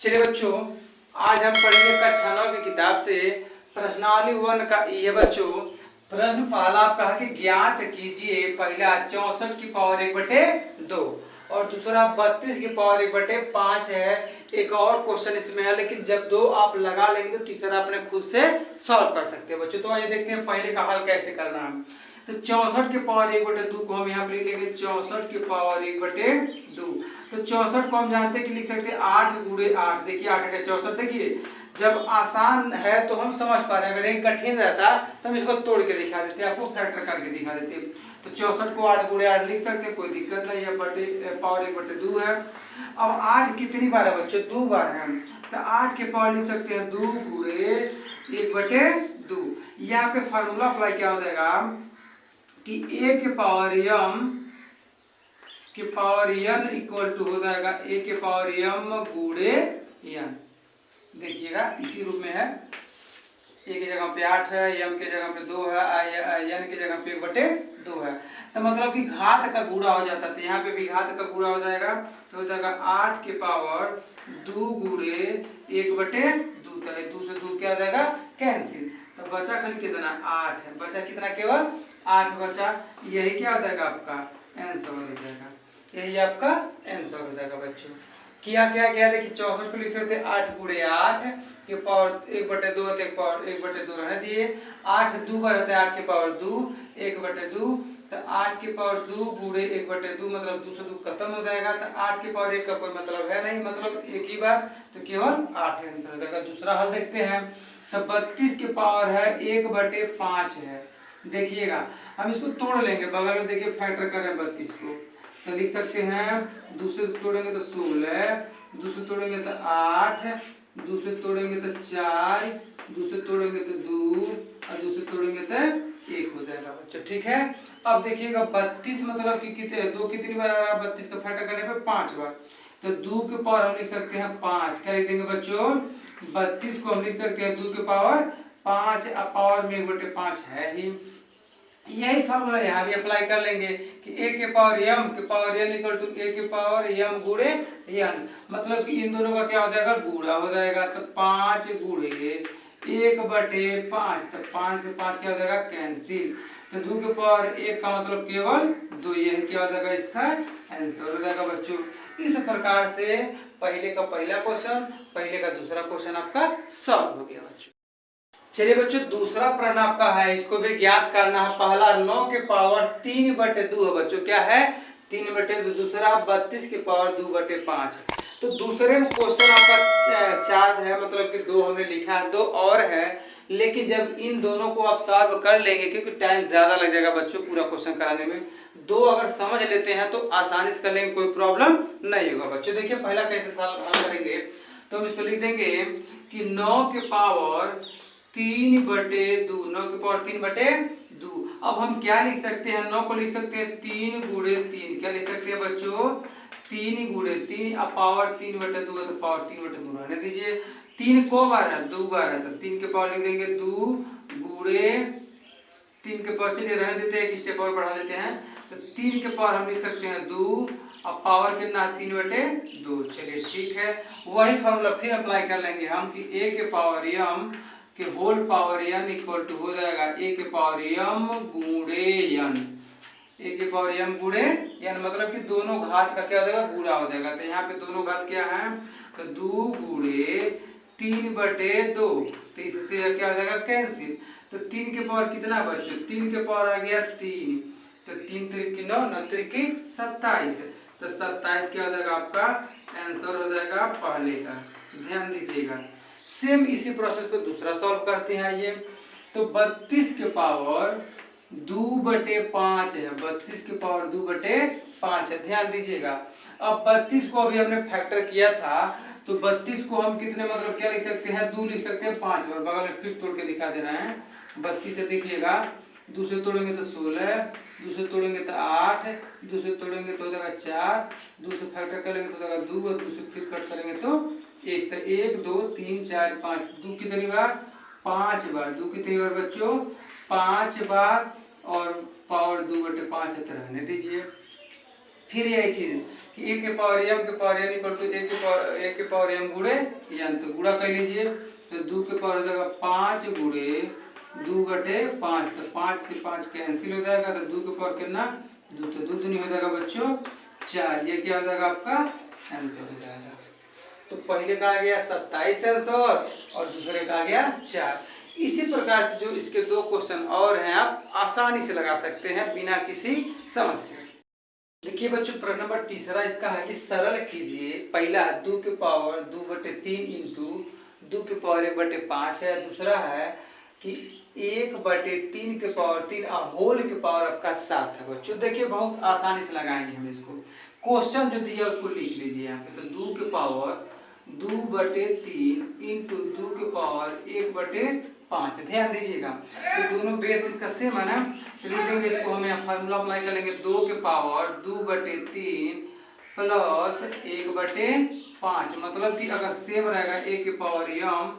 चलिए बच्चों, आज हम पढ़ेंगे कक्षा 9 की किताब से प्रश्नावली 1 का ये बच्चों। प्रश्न पहला आपका है कि ज्ञात कीजिए, पहला 64 की पावर 1/2 और दूसरा 32 की पावर 1/5 है। एक और क्वेश्चन इसमें है, लेकिन जब दो आप लगा लेंगे तो तीसरा अपने खुद से सॉल्व कर सकते हैं बच्चों। तो आइए देखते हैं पहले का हल कैसे करना है। तो 64 की पावर 1/2 को हम यहाँ पर लिख लेंगे 64 की पावर 1/2। तो 64 को हम जानते हैं कि लिख सकते हैं 8 गुणे 8। देखिए 8 का 64। देखिए जब आसान है तो हम समझ पा रहे हैं, अगर एक कठिन रहता तो हम इसको तोड़ के दिखा देते, आपको फैक्टर करके दिखा देते। तो 64 को 8 गुणे 8 लिख सकते हैं, कोई दिक्कत नहीं है। पावर 1/2 है। अब 8 कितनी बार है बच्चों? 2 बार है। तो 8 के पावर लिख सकते हैं 2 गुणे 1/2। यहाँ पे फार्मूला अप्लाई क्या हो जाएगा कि a के पावर n इक्वल टू हो जाएगा a के पावर m गुणे n। देखिएगा इसी रूप में है। a की जगह पे 8 है, m के जगह पे 2 है, n की जगह पे 1/2 है। तो मतलब कि घात का गुणा हो जाता है, यहाँ पे भी घात का गुणा हो जाएगा। तो हो जाएगा 8 के पावर 2 गुणे 1/2। तो 2 से 2 क्या हो जाएगा? कैंसिल। तो बचा खाली कितना? 8 है। बचा कितना? केवल 8 बचा। यही क्या हो जाएगा? आपका आंसर हो जाएगा। यही आपका आंसर हो जाएगा बच्चों। किया क्या गया? देखिए 64 को लिख सकते हैं 8 गुणे 8 के पावर 1/2 होते हैं, पावर 1/2 रहने दिए। 8 2 बार होता है 8 के पावर 2 1/2। तो 8 के पावर 2 गुणे 1/2 मतलब 2 से 2 खत्म हो जाएगा। तो 8 के पावर 1 का कोई मतलब है नहीं, मतलब एक ही बार। तो केवल 8 आंसर हो जाएगा। दूसरा हल देखते हैं। तो 32 के पावर है 1/5 है। देखिएगा हम इसको तोड़ लेंगे, बगल में देखिए फैक्टर कर रहे हैं 32 को। तो लिख सकते हैं 2 से तोड़ेंगे तो 16, 2 से तोड़ेंगे तो 8, 2 से तोड़ेंगे तो 4, 2 से तोड़ेंगे तो 2 और 2 से तोड़ेंगे तो 1 हो जाएगा बच्चों। ठीक है। अब देखिएगा 32 मतलब कि कितने 2 कितनी बार आ रहा है? 32 का फैक्टर करने पे 5 बार। तो 2 के पावर हम लिख सकते हैं 5। क्या लिख देंगे बच्चों? 32 को हम लिख सकते हैं 2 के पावर 5। अब पावर में 1/5 है ही। यही फार्मूला यहाँ भी अप्लाई कर लेंगे कि a के power n equal to a के पावर m गुणे n। मतलब कि इन दोनों का क्या हो जाएगा? गुणा हो जाएगा। तो 5 गुणे 1/5। तो 5 से 5 क्या हो जाएगा? कैंसिल। तो 2 के पावर 1 का मतलब केवल 2। यही क्या हो जाएगा? इसका आंसर हो जाएगा बच्चों। इस प्रकार से पहले का पहला क्वेश्चन, पहले का दूसरा क्वेश्चन आपका सॉल्व हो गया बच्चों। चलिए बच्चों, दूसरा प्रश्न आपका है, इसको भी ज्ञात करना है। पहला 9 के पावर 3/2 है बच्चों। क्या है? 3/2। दूसरा 32 के पावर 2/5। तो दूसरे में क्वेश्चन आपका 4 है, मतलब कि 2 हमने लिखा है, 2 और है। लेकिन जब इन दोनों को आप सॉल्व कर लेंगे, क्योंकि टाइम ज्यादा लग जाएगा बच्चों पूरा क्वेश्चन कराने में। 2 अगर समझ लेते हैं तो आसानी से कर लेंगे, कोई प्रॉब्लम नहीं होगा बच्चों। देखिए पहला कैसे सॉल्व करेंगे। तो हम इसको लिख देंगे कि 9 के पावर 3/2, 9 के पावर 3/2। अब हम क्या लिख सकते हैं? 9 को लिख सकते हैं 3 गुणे 3। क्या लिख सकते हैं बच्चों? 3 गुणे 3। अब पावर 3/2 है तो पावर 3/2 रहने दीजिए। 3 को बार है? 2 बार है। तो 3 के पावर लिख देंगे 2 गुणे 3 के पावर, चलिए रहने देते हैं, एक स्टेप और बढ़ा देते हैं। तो 3 के पावर हम लिख सकते हैं 2। अब पावर कितना? 3/2। चलिए ठीक है। वही फॉर्मूला फिर अप्लाई कर लेंगे हम कि a के पावर m के whole power n equal to हो जाएगा a के पावर m गुणे n। a के पावर m गुणे n मतलब कि दोनों घात का क्या हो जाएगा? गुणा हो जाएगा। तो यहाँ पे दोनों घात क्या है? तो 2 गुणे 3/2। तो इससे क्या हो जाएगा? कैंसिल। तो 3 के पावर कितना बच्चों? 3 के पावर आ गया 3। तो 3 3 9 9 3 27। तो 27 क्या हो जाएगा? आपका आंसर हो जाएगा पहले का। ध्यान दीजिएगा। सेम इसी प्रोसेस को दूसरा सॉल्व करते हैं। ये तो 32 के पावर 2/5 है। 32 के पावर 2/5 है। ध्यान दीजिएगा। अब 32 को अभी हमने फैक्टर किया था, तो 32 को हम कितने मतलब क्या लिख सकते हैं? 2 लिख सकते हैं 5 बार। बगल में फिर तोड़ के दिखा दे रहे हैं। 32 से देखिएगा 2 से तोड़ेंगे तो 16, 2 से तोड़ेंगे तो 8, 2 से तोड़ेंगे तो हो जाएगा 4, 2 से फैक्टर करेंगे तो हो जाएगा 2 और 2 से फिर कट करेंगे तो 1। तो 1 2 3 4 5, 2 कितनी बार? 5 बार। 2 कितनी बार बच्चों? 5 बार। और पावर 2/5 है तो रहने दीजिए। फिर यही चीज कि ए के पावर m इक्वल टू ए के पावर m गुणे n, तो गुणा कर लीजिए तो 2 के पावर हो जाएगा 5 गुणे 2/5, तो 5 से 5 कैंसिल हो जाएगा, तो 2 के पावर कितना 2, तो 2 दूनी हो जाएगा बच्चों 4। ये क्या हो जाएगा आपका आंसर हो जाएगा। तो पहले का आ गया 27 आंसर और दूसरे का आ गया 4। इसी प्रकार से जो इसके दो क्वेश्चन और हैं आप आसानी से लगा सकते हैं बिना किसी समस्या। देखिए बच्चों प्रश्न नंबर तीसरा इसका है कि सरल कीजिए, पहला 2 के पावर 2/3 इंटू 2 के पावर 1/5 है, दूसरा है कि 1/3 के पावर 3 होल के पावर आपका 7 है। बच्चों देखिए बहुत आसानी से लगाएंगे हम इसको। क्वेश्चन जो दिया उसको लिख लीजिए यहाँ पे, तो 2 के पावर 2/3 इंटू 2 के पावर 1/5, ध्यान दीजिएगा तो दोनों बेस इसका सेम है ना, तो लिख देंगे इसको हम यहाँ फार्मूला अप्लाई कर लेंगे 2 के पावर 2/3 प्लस 1/5, मतलब कि अगर सेम रहेगा a के पावर m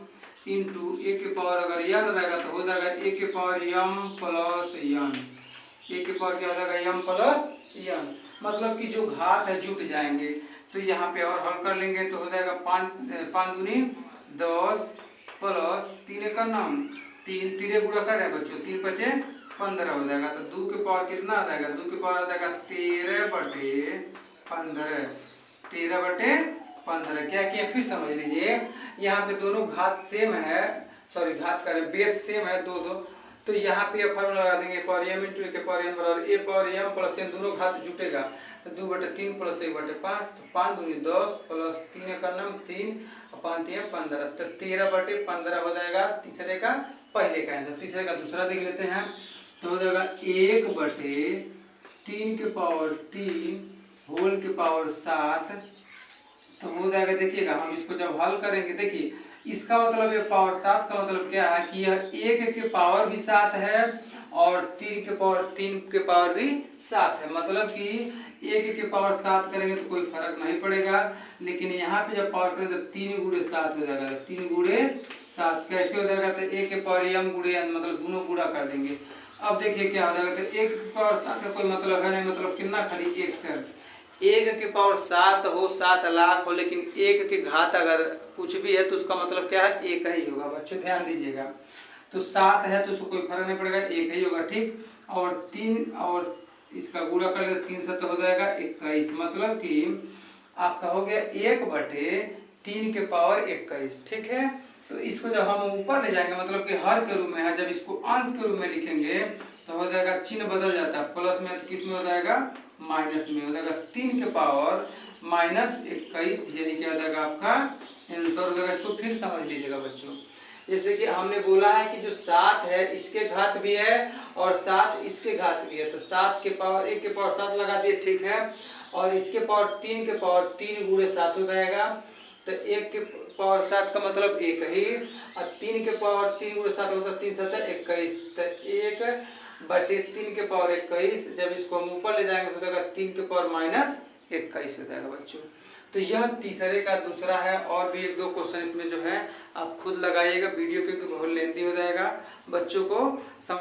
इंटू ए के पावर अगर n रहेगा तो हो जाएगा a के power m plus n, a के पावर क्या हो जाएगा m प्लस n, मतलब कि जो घात है जुट जाएंगे। तो यहाँ पे और हल कर लेंगे तो हो जाएगा 5 दूनी 10 प्लस 3 का नाम 3 3 गुणा कर रहे हैं बच्चों, 3 5 15 हो जाएगा। तो 2 के पावर कितना आ जाएगा, 2 के पावर आ जाएगा 13/15 क्या किया फिर समझ लीजिए। यहाँ पे दोनों घात सेम है, सॉरी घात का बेस सेम है दो, तो यहाँ पे फॉर्मूला लगा देंगे पावर m इंटू ए के पावर m बराबर a power m plus n, दोनों घात जुटेगा तो 2/3 प्लस 1/5, तो 5 दूनी 10 प्लस 3 का नाम 3 और 5 3 15, तो 13/15 हो जाएगा तीसरे का पहले का आंसर। तीसरे का दूसरा देख लेते हैं तो हो जाएगा 1/3 के पावर 3 होल के पावर 7, तो हो जाएगा। देखिएगा हम इसको जब हल करेंगे, देखिए इसका मतलब है पावर 7 का मतलब क्या है कि यह 1 के पावर भी 7 है और 3 के पावर भी 7 है, मतलब कि 1 के पावर 7 करेंगे तो कोई फर्क नहीं पड़ेगा, लेकिन यहाँ पे जब पावर करेंगे तो 3 गुणे 7 हो जाएगा। 3 गुणे 7 कैसे हो जाएगा, तो 1 के पावर m गुणे n, मतलब दोनों गुणा कर देंगे। अब देखिए क्या हो जाएगा, तो 1 के पावर 7 का कोई मतलब है नहीं, मतलब कितना खाली 1 का 1 के पावर 7 हो 7 लाख हो, लेकिन 1 के घात अगर कुछ भी है तो उसका मतलब क्या है 1 ही होगा। बच्चों ध्यान दीजिएगा, तो 7 है तो उसको कोई फर्क नहीं पड़ेगा, 1 ही होगा, ठीक। और 3 और इसका गुणा कर ले 3 से तो हो जाएगा 21, मतलब कि आपका हो गया 1/3 के पावर 21, ठीक है। तो इसको जब हम ऊपर ले जाएंगे, मतलब कि हर के रूप में है, जब इसको अंश के रूप में लिखेंगे तो हो जाएगा चिन्ह बदल जाता है, प्लस में तो किस में हो जाएगा माइनस में हो जाएगा, 3 के पावर -21, यानी क्या हो जाएगा आपका आंसर हो जाएगा। इसको फिर समझ लीजिएगा बच्चों, जैसे कि हमने बोला है कि जो 7 है इसके घात भी है और 7 इसके घात भी है, तो 7 के पावर 1 के पावर 7 लगा दिए, ठीक है, और इसके पावर 3 के पावर 3 गुणे 7 हो जाएगा, तो 1 के पावर 7 का मतलब 1 ही, और 3 के पावर 3 गुणे 7 मतलब 3 7 21, तो 1/3 के पावर 21, जब इसको हम ऊपर ले जाएंगे तो हो जाएगा 3 के पावर -21 हो जाएगा बच्चों। तो यह तीसरे का दूसरा है, और भी 1-2 क्वेश्चन इसमें जो है आप खुद लगाइएगा, वीडियो क्योंकि बहुत लेंथी हो जाएगा, बच्चों को समझ